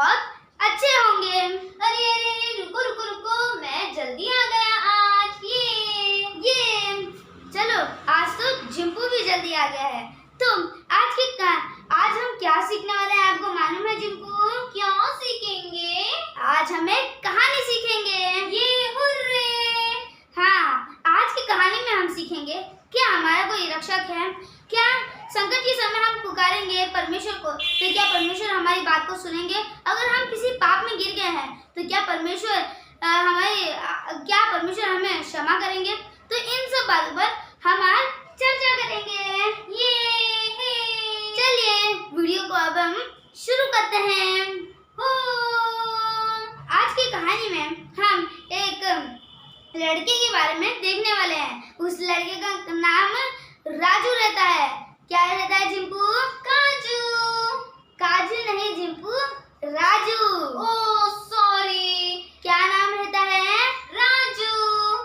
बहुत अच्छे होंगे। अरे अरे रुको रुको रुको, मैं जल्दी आ गया आज। ये चलो, आज तो जिम्पू भी जल्दी आ गया है। तो आज हम क्या सीखने वाले हैं, आपको मालूम है जिम्पू? क्या सीखेंगे? आज हम एक कहानी सीखेंगे। ये हुर्रे! हाँ, आज की कहानी में हम सीखेंगे क्या हमारा कोई रक्षक है। क्या संकट के समय हम पुकारेंगे परमेश्वर को तो क्या परमेश्वर हमारी बात को सुनेंगे? अगर हम किसी पाप में गिर गए हैं तो क्या परमेश्वर हमें क्षमा करेंगे? तो इन सब बातों पर हम आज चर्चा करेंगे। चलिए वीडियो को अब हम शुरू करते हैं। आज की कहानी में हम एक लड़के के बारे में देखने वाले हैं। उस लड़के का नाम राजू रहता है। क्या रहता है जिम्पू? काजू नहीं जिम्पू, राजू। ओह सॉरी, क्या नाम रहता है? राजू।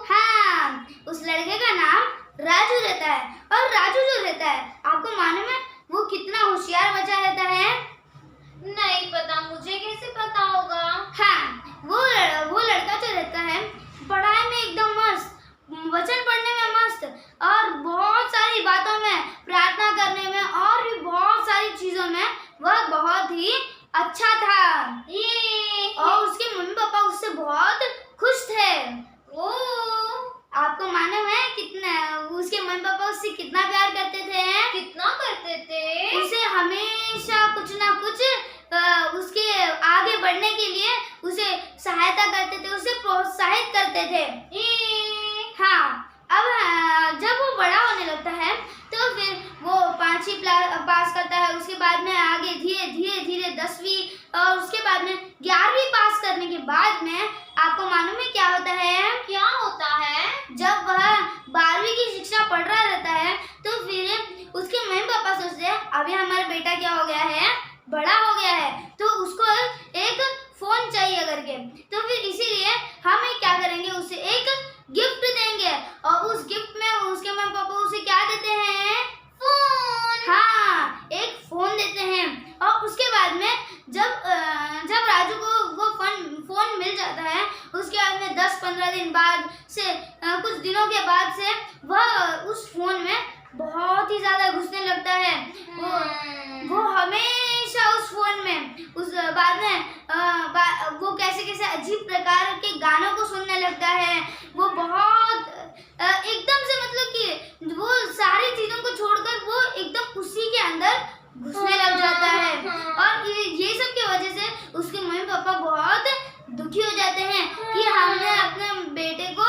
हाँ, उस लड़के का नाम राजू रहता है। और राजू जो रहता है, आपको मालूम है वो कितना होशियार बच्चा रहता है? नहीं पता, मुझे कैसे पता होगा? हाँ, वो लड़का जो रहता है पढ़ाई में एकदम मस्त, वचन पढ़ने में मस्त, और बहुत सारी बातों में, प्रार्थना करने में और भी बहुत सारी चीजों में वह बहुत ही अच्छा था। और उसके मम्मी पापा उससे बहुत खुश थे। आपको मालूम है कितना उसके मम्मी पापा उससे कितना प्यार करते थे? कितना करते थे? उसे हमेशा कुछ ना कुछ उसके आगे बढ़ने के लिए उसे सहायता करते थे, उसे प्रोत्साहित करते थे। हाँ, अब जब वो बड़ा होने लगता है तो फिर वो 5वीं पास करता है। उसके बाद में आगे धीरे धीरे 10वीं और उसके बाद में 11वीं पास करने के बाद में आपको मालूम है क्या होता है? क्या होता है? जब वह 12वीं की शिक्षा पढ़ रहा रहता है तो फिर उसके मम्मी पापा सोचते हैं अभी हमारा बेटा क्या हो गया है, बड़ा हो गया है, तो उसको एक फोन चाहिए करके। तो फिर इसीलिए हम क्या करेंगे, उसे एक गिफ्ट देंगे और उस गिफ्ट में उसके मम्मी पापा उसे क्या देते हैं? फोन। हाँ, एक फोन देते हैं। और उसके बाद में जब राजू को वो फोन मिल जाता है, उसके बाद में 10-15 दिन बाद से कुछ दिनों के बाद से वह उस फोन में बहुत ही ज्यादा घुसने लगता है। वो हमेशा उस फोन में उस बाद में वो कैसे अजीब प्रकार के गानों को सुनने लगता है। वो बहुत एकदम से मतलब कि वो सारी चीजों को छोड़कर वो एकदम उसी के अंदर घुसने लग जाता है। और ये सब की वजह से उसके मम्मी पापा बहुत दुखी हो जाते हैं कि हमने अपने बेटे को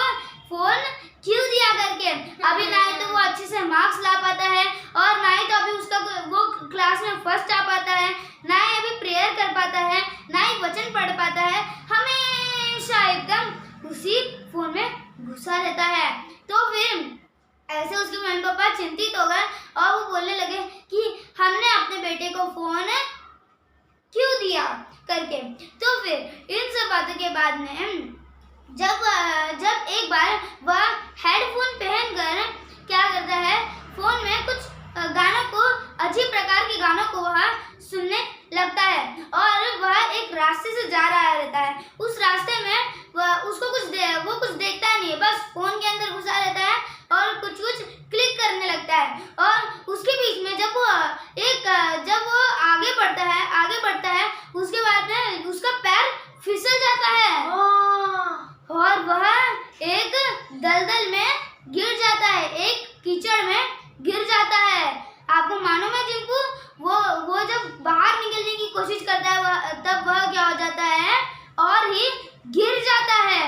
फोन क्यों दिया करके। अभी ना ही तो वो अच्छे से मार्क्स ला पाता है और ना ही तो अभी उसका वो क्लास में फर्स्ट आ पाता है, ना ही अभी प्रेयर कर पाता है, ना ही वचन पढ़ पाता है, हमेशा एकदम उसी फोन में घुसा रहता है। तो फिर ऐसे उसके मम्मी पापा चिंतित हो गए और वो बोलने लगे कि हमने अपने बेटे को फोन क्यों दिया करके। तो फिर इन सब बातों के बाद में जब एक बार वह हेडफोन पहनकर क्या करता है, फोन में कुछ गानों को, अजीब प्रकार के गानों को वह सुनने लगता है। और वह एक रास्ते से जा रहा रहता है। उस रास्ते में वो कुछ देखता नहीं है, बस फोन के अंदर घुसा रहता है और कुछ क्लिक करने लगता है। और उसके बीच में जब वो आगे बढ़ता है उसके बाद में उसका पैर फिसल जाता है और वह एक दलदल में गिर जाता है, एक कीचड़ में गिर जाता है। आपको मालूम है जिम्पू, वो जब बाहर निकलने की कोशिश करता है तब वह क्या हो जाता है और ही गिर जाता है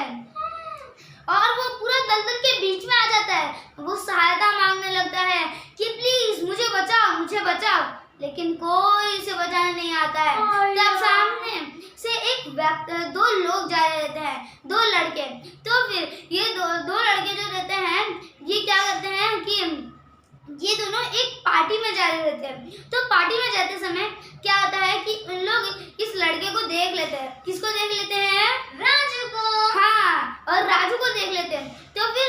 और वो पूरा दलदल के बीच में आ जाता है। वो सहायता मांगने लगता है कि प्लीज मुझे बचाओ, लेकिन कोई उसे बचाने नहीं आता है। तब सामने से दो लोग जा रहे रहते हैं, 2 लड़के। तो फिर ये दो लड़के जो रहते हैं, ये क्या करते हैं कि ये दोनों एक पार्टी में जा रहे रहते हैं। तो पार्टी में जाते समय क्या होता है कि उन लोग इस लड़के को देख लेते हैं। किसको देख लेते हैं? राजू को। हाँ, और राजू को देख लेते हैं। तो फिर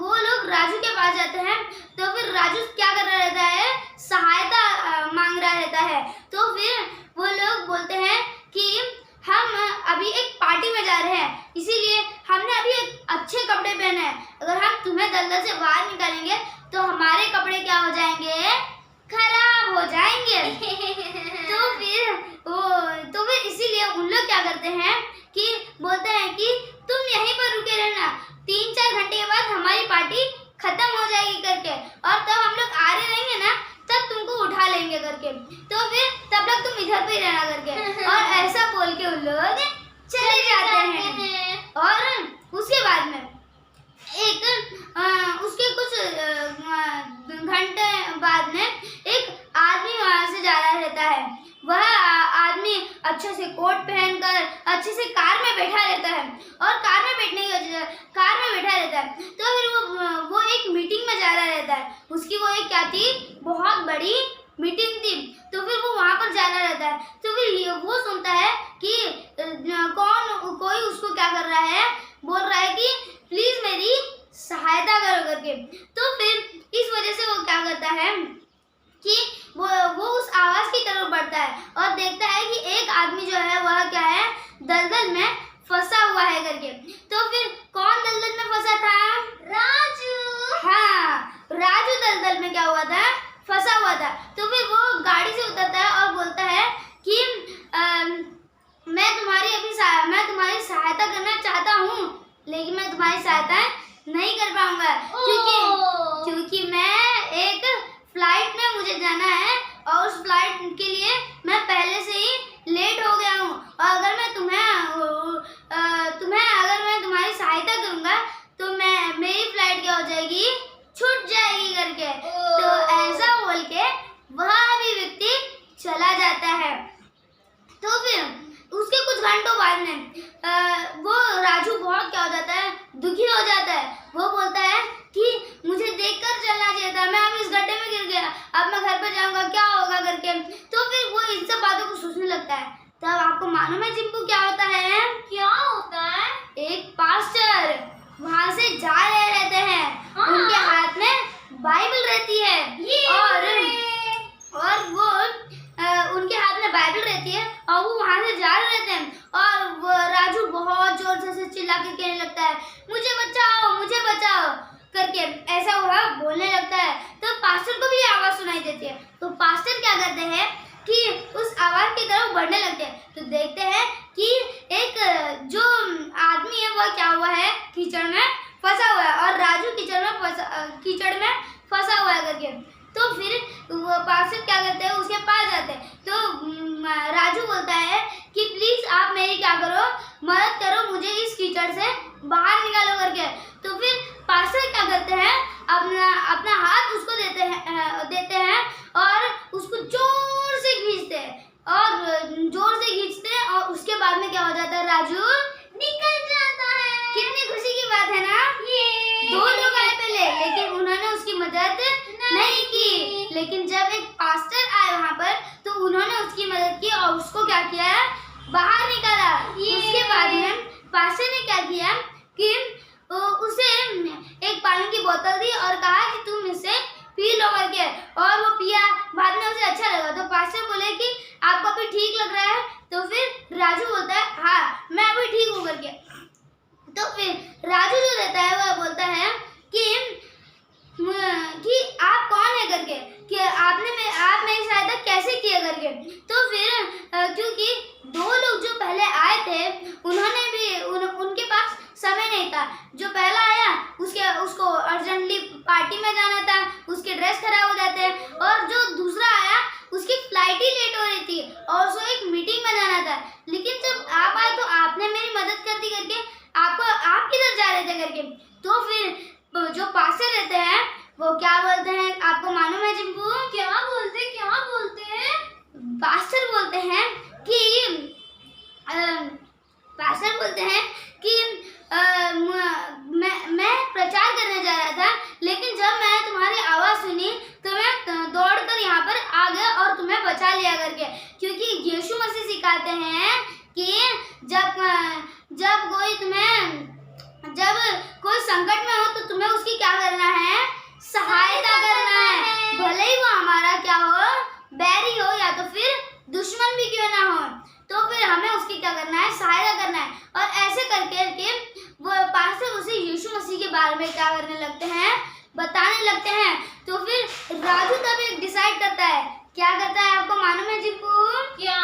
वो लोग राजू के पास जाते हैं। तो फिर राजू क्या कर रहा रहता है? सहायता मांग रहा रहता है। तो फिर वो लोग बोलते हैं कि जा रहे हैं, इसीलिए हमने अभी एक अच्छे कपड़े पहने हैं। अगर हम तुम्हें दलदल से बाहर निकालेंगे तो हमारे कपड़े क्या हो जाएंगे, खराब हो जाएंगे। तो फिर इसीलिए उन लोग क्या करते हैं कि बोलते हैं कि तुम यहीं पर रुके रहना, 3-4 घंटे के बाद हमारी पार्टी खत्म हो जाएगी करके, और तब हम लोग आ रहे रहेंगे ना तब तुमको उठा लेंगे करके, तो फिर तब तक तुम इधर पे ही रहना करके। और ऐसा बोल के उन लोग चले जाते हैं। और उसके बाद में उसके कुछ घंटे बाद में एक आदमी वहां से जा रहा रहता है। वह आदमी अच्छे से कोट पहनकर अच्छे से कार में बैठा रहता है, और कार में बैठा रहता है। तो फिर वो एक मीटिंग में जा रहा रहता है। उसकी वो एक क्या थी, बहुत बड़ी मीटिंग थी। तो फिर वो वहां पर जा रहा रहता है। तो फिर वो सुनता है कि कोई उसको क्या कर रहा है, बोल रहा है कि प्लीज मेरी सहायता करो करके। तो फिर इस वजह से वो क्या करता है कि वो उस आवाज की तरफ बढ़ता है और देखता है कि एक आदमी जो है वह क्या है, दलदल में फंसा हुआ है करके। तो फिर कौन दलदल में फंसा था, राजू। हाँ, राजू दलदल में क्या हुआ था, फंसा हुआ था। तो फिर वो गाड़ी से उतरता है और बोलता है कि मैं तुम्हारी सहायता करना चाहता हूँ, लेकिन मैं तुम्हारी सहायता नहीं कर पाऊंगा, क्योंकि मैं एक फ्लाइट में मुझे जाना है और उस फ्लाइट के लिए मैं पहले से ही लेट हो गया हूँ। और अगर मैं तुम्हारी सहायता करूंगा तो मेरी फ्लाइट क्या हो जाएगी, छूट जाएगी करके। तो ऐसा बोल के वह भी व्यक्ति चला जाता है। तो फिर उसके कुछ घंटों बाद में वो राजू बहुत क्या हो जाता है, दुखी हो जाता है। वो बोलता है कि मुझे देखकर चलना चाहिए था, मैं अब इस गड्ढे में गिर गया, अब मैं घर पर जाऊंगा, क्या होगा करके। तो फिर वो इन सब बातों को सोचने लगता है। तब आपको मालूम है जिनको क्या होता है, क्या होता है, एक पास्टर वहां से जा रहे रहते हैं। उनके हाथ में बाइबल रहती है, और वो उनके हाथ में बाइबल रहती है, और वो वहां से जा रहे रहते हैं। और वो राजू बहुत जोर से चिल्ला के कहने लगता है, मुझे बचाओ करके, ऐसा वह बोलने लगता है। तो पास्टर को भी आवाज सुनाई देती है। तो पास्टर क्या करते हैं कि उस आवाज की तरफ बढ़ने लगते हैं। तो देखते हैं कि एक जो आदमी है वह क्या हुआ है, कीचड़ में फंसा हुआ है, और राजू कीचड़ में फंसा हुआ है करके। तो फिर वो पास्टर क्या करते हैं, उसके पास जाते हैं। तो राजू बोलता है कि प्लीज आप मेरी क्या करो, मदद करो, मुझे इस कीचड़ से बाहर निकालो करके। तो फिर पास्टर क्या करते हैं, अपना हाथ उसको देते हैं और उसको जोर से खींचते हैं, और उसके बाद में क्या हो जाता है, राजू निकल जाता है। कितनी खुशी की बात है ना। दो लोग आए पहले, लेकिन उन्होंने उसकी मदद नहीं की। लेकिन जब एक पास्टर आए वहाँ पर, तो उन्होंने उसकी मदद की और उसको क्या किया, बाहर निकाला। उसके बाद में पास्टर ने क्या किया कि उसे एक पानी की बोतल दी और कहा कि तुम इसे पी लो करके, और वो पिया। बाद में उसे अच्छा लगा। तो पास्टर बोले कि आपको अभी ठीक लग रहा है। तो फिर राजू बोलता है हाँ मैं अभी ठीक हूँ करके। तो फिर राजू जो रहता है वह बोलता है कि आप कौन है करके, कि आप मेरी सहायता कैसे किया करके। तो फिर क्योंकि दो लोग जो पहले आए थे उनके पास समय नहीं था। जो पहला आया उसको अर्जेंटली पार्टी में जाना था, उसके ड्रेस खराब हो जाते हैं, और जो दूसरा आया उसकी फ्लाइट ही लेट हो रही थी और उसको एक मीटिंग में जाना था। लेकिन जब आप आए तो आपने मेरी मदद कर दी करके, आप किधर जा रहे थे करके। तो फिर जो पास्टर रहते हैं वो क्या बोलते हैं, आपको मालूम है जिनको क्या बोलते हैं, पास्टर बोलते हैं कि मैं प्रचार करने जा रहा था, लेकिन जब मैंने तुम्हारी आवाज सुनी तो मैं दौड़कर यहाँ पर आ गया और तुम्हें बचा लिया करके। क्योंकि यीशु मसीह सिखाते हैं कि जब कोई संकट में हो तो तुम्हें उसकी क्या करना है, सहायता करना है, भले ही वो हमारा क्या हो, बैरी हो या तो फिर दुश्मन भी क्यों ना हो। तो फिर हमें उसकी क्या करना है, सहायता करना है। और ऐसे बारे में क्या करने लगते हैं, बताने लगते हैं। तो फिर राजू तब एक डिसाइड करता है। क्या करता है आपको मालूम है चिंपू? क्या?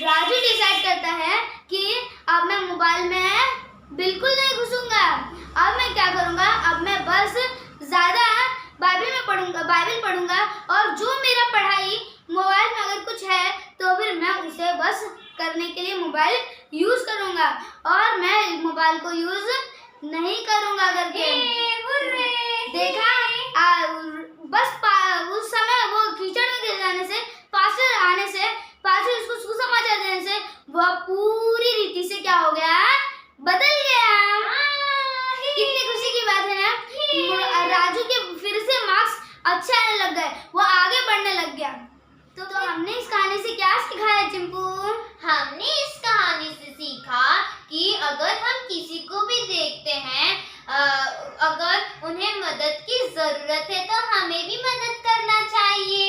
राजू डिसाइड करता है कि अब मैं मोबाइल में बिल्कुल नहीं घुसूंगा। अब मैं क्या करूंगा, अब मैं बस ज्यादा बाइबल पढ़ूंगा और जो मेरा पढ़ाई मोबाइल में अगर कुछ है तो फिर मैं उसे बस करने के लिए मोबाइल यूज करूंगा और मैं मोबाइल को यूज नहीं करूंगा करके। देखा बस उस समय वो कीचड़ में गिर जाने से, पास्टर आने से, पास्टर उसको सुसमाचार देने से वह पूरी रीति से क्या हो गया, बदल गया। कितनी खुशी की बात है ना। राजू के फिर से मार्क्स अच्छे आने लग गए, वो आगे बढ़ने लग गया। तो हमने इस कहानी से क्या सीखा है चिंपू? हमने इस कहानी से सीखा कि अगर हम किसी को भी देखते हैं, अगर उन्हें मदद की जरूरत है तो हमें भी मदद करना चाहिए।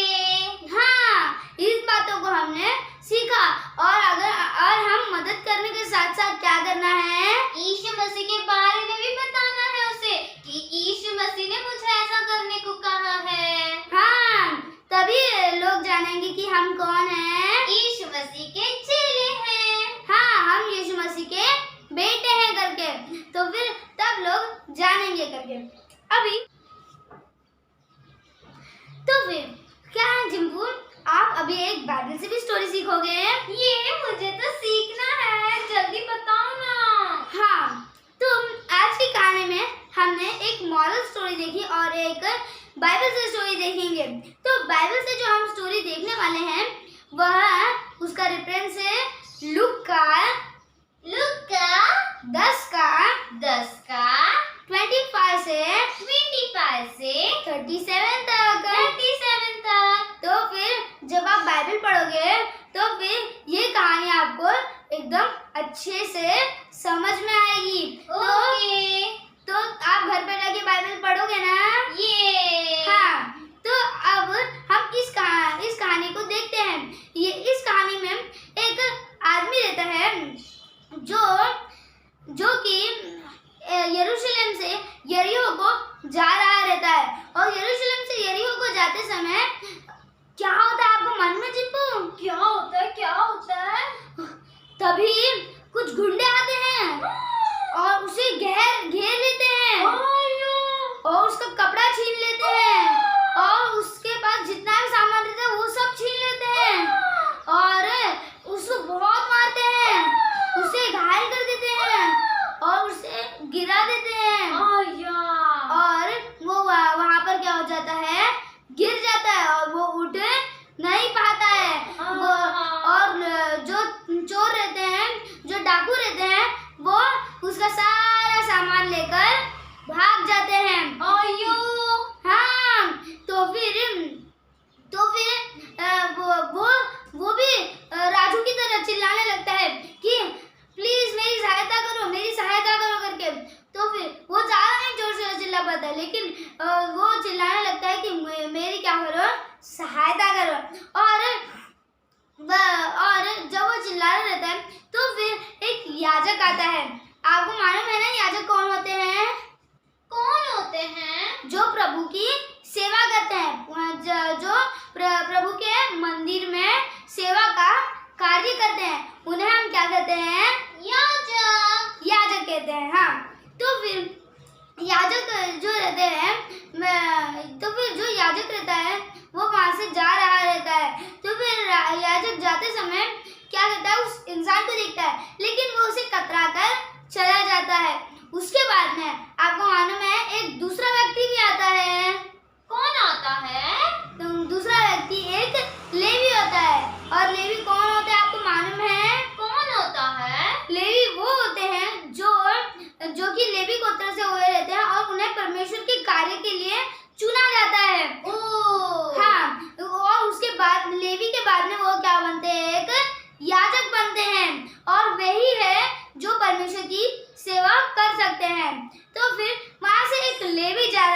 हाँ, इस बातों को हमने सीखा। और हम मदद करने के साथ साथ क्या करना है, यीशु मसीह के बारे में भी बताना है उसे कि यीशु मसीह ने मुझे ऐसा करने को कहा है। हाँ, तभी लोग जानेंगे कि हम कौन हैं, यीशु मसीह के चेले हैं। हाँ, हम यीशु मसीह के बेटे हैं करके। तो फिर तब लोग जानेंगे करके। तो फिर क्या है चिंपू, आप अभी एक बाइबल से भी स्टोरी सीखोगे? ये मुझे तो सीखना है, जल्दी बताओ ना। हाँ, तो आज की कहानी में हमने एक मॉरल स्टोरी देखी और एक बाइबल से स्टोरी देखेंगे। तो बाइबल से जो हम स्टोरी देखने वाले हैं वह उसका रेफरेंस है लूक का 10 का 25 से 37 तक। तो फिर जब आप बाइबल पढ़ोगे तो फिर ये कहानी आपको एकदम अच्छे से समझ में आएगी। तो आप घर पे जाके बाइबल पढ़ोगे ना? हाँ, तो अब हम इस कहानी को देखते हैं। इस कहानी में एक आदमी रहता है जो कि यरूशलेम से यरीहो को जा रहा रहता है। और यरूशलेम से यरीहो को जाते समय क्या होता है आपको मालूम है चिंपू? क्या होता है? तभी कुछ गुंडे आते हैं और उसे घेर लेते हैं और उसका कपड़ा छीन लेते हैं और उसके पास जितना भी सामान रहता है वो सब छीन लेते हैं और उसको बहुत मारते हैं, उसे घायल कर देते हैं और उसे गिरा देते हैं। और वो वहाँ पर क्या हो जाता है, गिर जाता है और वो उठ नहीं पाता है। और जो चोर रहते हैं, जो डाकू रहते हैं, वो उसका सारा सामान लेकर भाग जाते हैं। हाँ, तो फिर वो भी राजू की तरह चिल्लाने लगता है कि प्लीज मेरी सहायता करो करके। तो फिर वो ज्यादा नहीं जोर से चिल्ला पाता है, लेकिन वो चिल्लाने लगता है कि मेरी क्या करो, सहायता करो। और जब वो चिल्ला रहा रहता है तो फिर एक याजक आता है। आपको मालूम है ना याजक कौन होते हैं? जो प्रभु की सेवा करते हैं, जो प्रभु के मंदिर में सेवा का कार्य करते हैं, उन्हें हम क्या कहते हैं? याजक कहते हैं। हाँ, तो फिर याजक जो रहते हैं, तो फिर जो याजक रहता है वो वहां से जा रहा रहता है। तो फिर याजक जाते समय क्या करता है, उस इंसान को देखता है लेकिन वो उसे कतरा कर चला जाता है। उसके बाद में आपको मालूम है एक दूसरा व्यक्ति भी आता है। कौन आता है? तो दूसरा व्यक्ति एक लेवी होता है। और लेवी कौन होता है आपको मालूम है? कौन होता है? लेवी वो होते हैं जो कि लेवी गोत्र से हुए रहते हैं और उन्हें परमेश्वर के कार्य के लिए चुना जाता है। हाँ, और उसके बाद लेवी के बाद में वो क्या बनते हैं, एक याजक बनते हैं और वही है जो परमेश्वर की सेवा कर सकते हैं। तो फिर वहां से एक लेवी जा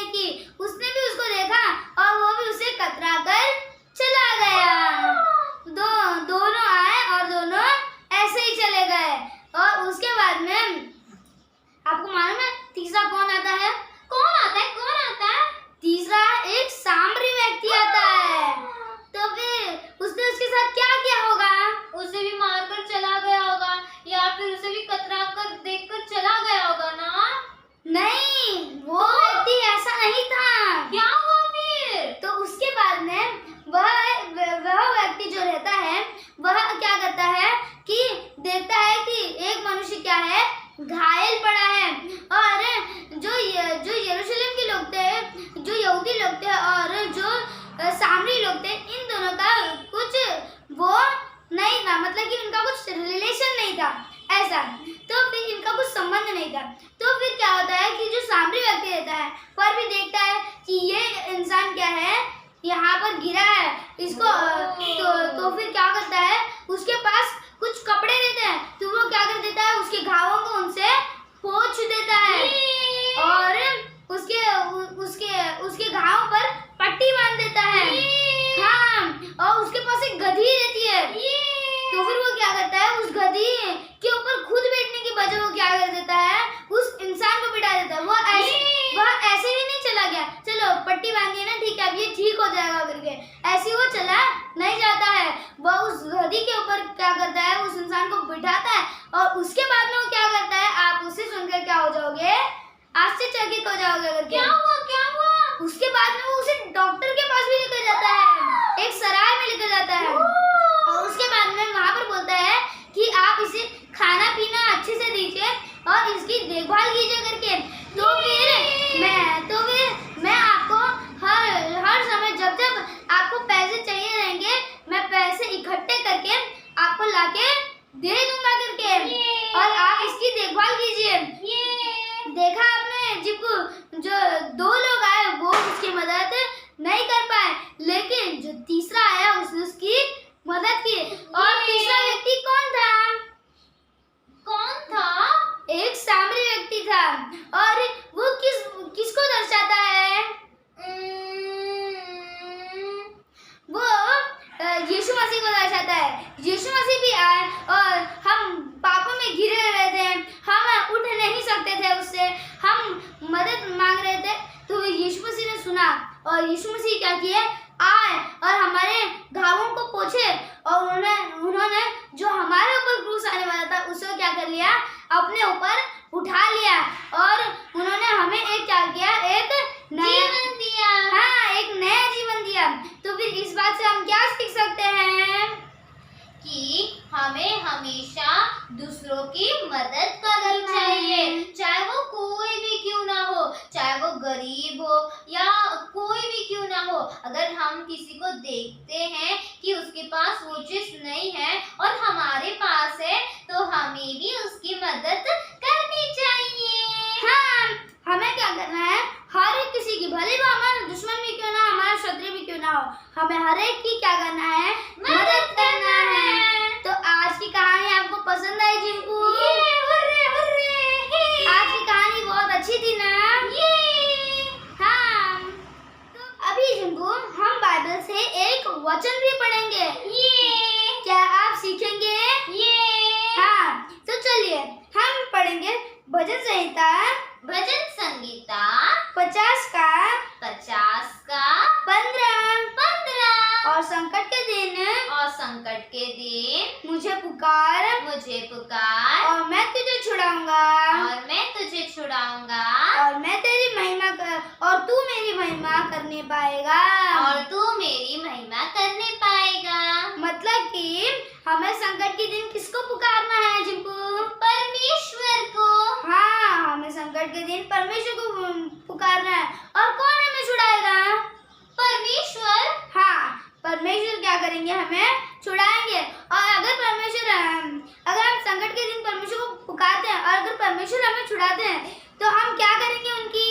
की। उसने भी उसको देखा और वो भी उसे कतरा कर चला गया। दोनों आए और दोनों ऐसे ही चले गए। और उसके बाद में आपको मालूम है तीसरा कौन आता है? कौन आता है? कौन आता है? तीसरा एक सामरी व्यक्ति आता है। तो फिर उसने उसके साथ क्या किया होगा? उसे भी मारकर चला गया होगा या फिर उसे भी कतरा कर देखकर चला गया होगा ना? नहीं, वो व्यक्ति ऐसा नहीं था। क्या हुआ फिर? तो उसके बाद में वह व्यक्ति जो रहता है वह क्या करता है कि देखता है कि एक मनुष्य क्या है, घायल पड़ा है। और जो यरूशलेम के लोग थे, जो यहूदी लोग थे और जो सामरी लोग थे, इन दोनों का कुछ वो नहीं था, मतलब कि उनका कुछ रिलेशन नहीं था ऐसा। तो फिर इनका कुछ संबंध नहीं था। तो फिर क्या होता है कि जो सामरी व्यक्ति रहता है पर भी देखता है कि ये इंसान क्या है, यहाँ पर गिरा है इसको। तो फिर क्या करता है, उसके पास कुछ कपड़े रहते हैं तो वो क्या कर देता है, उसके घावों को उनसे पोंछ देता है और उसके घावों पर पट्टी बांध देता है। हाँ, और उसके पास एक गधी रहती है। तो फिर वो क्या करता है, उस गधी के ऊपर खुद बैठने की बजाय वो क्या कर देता है, उस इंसान को बिठा देता है। वह ऐसे ही नहीं चला गया, चलो पट्टी बांधिए ना, ठीक है अब ये ठीक हो जाएगा करके, ऐसे वो चला नहीं जाता है। वह उस गधी के ऊपर क्या करता है, उस इंसान को बिठाता है और उसके बाद में वो क्या करता है, आप उसे सुनकर क्या हो जाओगे, आश्चर्यचकित हो जाओगे करके। क्या हुआ? क्या हुआ? उसके बाद में वो उसे डॉक्टर के पास भी लेकर जाता है, एक सराय में लेकर जाता है। और उसके बाद में वहां पर बोलता है कि आप इसे खाना पीना अच्छे से दीजिए और इसकी देखभाल कीजिए करके। तो फिर मैं आपको हर समय जब आपको पैसे चाहिए रहेंगे, मैं पैसे इकट्ठे करके आपको लाके दे दूंगा करके, और आप इसकी देखभाल कीजिए। देखा आपने, जिनको जो दो लोग आए वो उसकी मदद नहीं कर पाए, लेकिन जो तीसरा आया उसने उसकी मदद की। और तीसरा व्यक्ति कौन था? एक सामरी व्यक्ति था। और वो किसको दर्शाता है? वो यीशु मसीह को दर्शाता है। यीशु मसीह भी आए और हम पापों में घिरे हुए थे, हम उठ नहीं सकते थे, उससे हम मदद मांग रहे थे। तो यीशु मसीह ने सुना और यीशु मसीह क्या किए, आए और हमारे घावों को पोंछे। और उन्होंने जो हमारे ऊपर क्रूस आने वाला था उसको क्या कर लिया, अपने ऊपर उठा लिया और उन्होंने हमें एक क्या किया, एक नया जीवन दिया। हाँ, एक नया जीवन दिया। तो फिर इस बात से हम क्या सीख सकते हैं कि हमें हमेशा दूसरों की मदद करनी चाहिए, चाहे वो कोई भी क्यों ना हो, चाहे वो गरीब हो या कोई भी क्यों ना हो। अगर हम किसी को देखते हैं कि उसके पास वो चीज नहीं है और हमारे पास है, तो हमें भी उसकी मदद करनी चाहिए। हाँ, हमें क्या करना है, हर एक किसी की, भले वो हमारा दुश्मन भी क्यों ना, हमारा शत्रु भी क्यों ना हो, हमें हर एक की क्या करना है, मदद करना है। तो आज की कहानी आपको पसंद आई जिनको? आज की कहानी बहुत अच्छी थी ना? हाँ, तो अभी जिनको हम बाइबल से एक वचन भी पढ़ेंगे। क्या आप सीखेंगे? हाँ, तो चलिए हम पढ़ेंगे भजन संहिता 50 का 15 और संकट के दिन मुझे पुकार और मैं तुझे छुड़ाऊंगा और मैं तेरी महिमा और तू मेरी महिमा करने पाएगा। मतलब कि हमें संकट के दिन किसको पुकारना है जिनको? परमेश्वर को। हाँ, हमें संकट के दिन परमेश्वर को पुकारना है। और कौन हमें छुड़ाएगा? परमेश्वर। हाँ, परमेश्वर क्या करेंगे, हमें छुड़ाएंगे। और अगर हम संकट के दिन परमेश्वर को पुकारते हैं और अगर परमेश्वर हमें छुड़ाते हैं तो हम क्या करेंगे, उनकी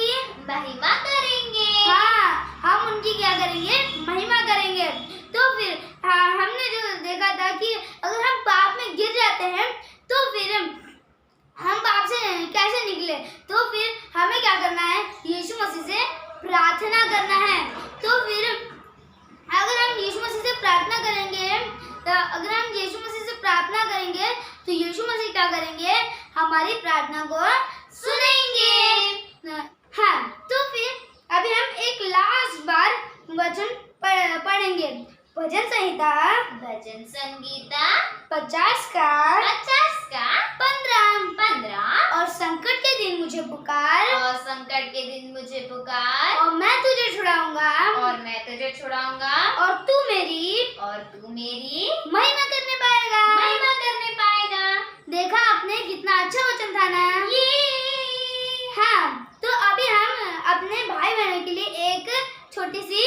महिमा करेंगे। हाँ, हम उनकी क्या करेंगे, महिमा करेंगे। तो फिर हमने जो देखा था कि अगर हम पाप में गिर जाते हैं तो फिर हम पाप से कैसे निकले, तो फिर हमें क्या करना है, यीशु मसीह से प्रार्थना करना है। तो फिर अगर हम यीशु मसीह से प्रार्थना करेंगे, तो यीशु मसीह क्या करेंगे? हमारी प्रार्थना को सुनेंगे। हाँ, तो फिर अभी हम एक लास्ट बार वचन पढ़ेंगे। भजन संहिता भजन संगीता 50 का 15 और संकट के दिन मुझे पुकार, और मैं तुझे छुड़ाऊंगा, और तू मेरी महिमा करने पाएगा। देखा आपने, कितना अच्छा वचन था ना? हाँ, तो अभी हम अपने भाई बहनों के लिए एक छोटी सी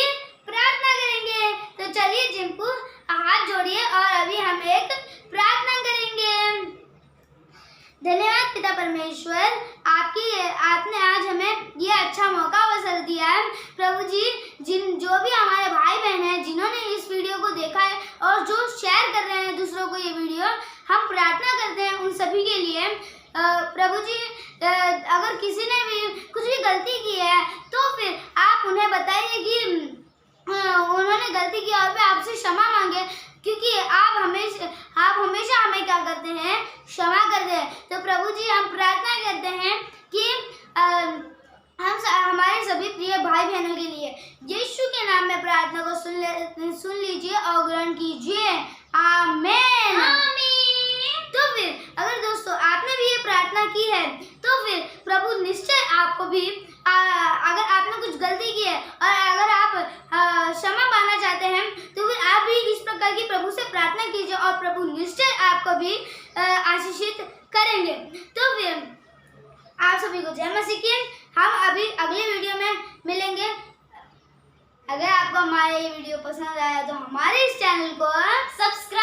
प्रार्थना करेंगे। तो चलिए जिनको हाथ जोड़िए और अभी हम एक प्रार्थना करेंगे। धन्यवाद पिता परमेश्वर, आपने आज हमें ये अच्छा मौका अवसर दिया है। प्रभु जी, जो भी हमारे भाई बहन हैं जिन्होंने इस वीडियो को देखा है और जो शेयर कर रहे हैं दूसरों को ये वीडियो, हम प्रार्थना करते हैं उन सभी के लिए। प्रभु जी, अगर किसी ने भी कुछ भी गलती की है तो फिर आप उन्हें बताइए कि उन्होंने गलती की और वे आपसे क्षमा मांगे, क्योंकि आप हमेशा हमें क्या करते हैं? क्षमा करते हैं। तो प्रभु जी, हम प्रार्थना करते हैं कि हम हमारे सभी प्रिय भाई बहनों के लिए यीशु के नाम में प्रार्थना को सुन लीजिए और ग्रहण कीजिए। आमीन। तो फिर अगर दोस्तों आपने भी ये प्रार्थना की है तो फिर प्रभु निश्चय आपको भी, अगर आपने कुछ गलती की है और अगर आप क्षमा पाना चाहते हैं तो फिर आप भी इस प्रकार की प्रभु से प्रार्थना कीजिए और प्रभु निश्चय आपको भी आशीषित करेंगे। तो फिर आप सभी को जय मसीह की। हम अभी अगले वीडियो में मिलेंगे। अगर आपको हमारा ये वीडियो पसंद आया तो हमारे इस चैनल को सब्सक्राइब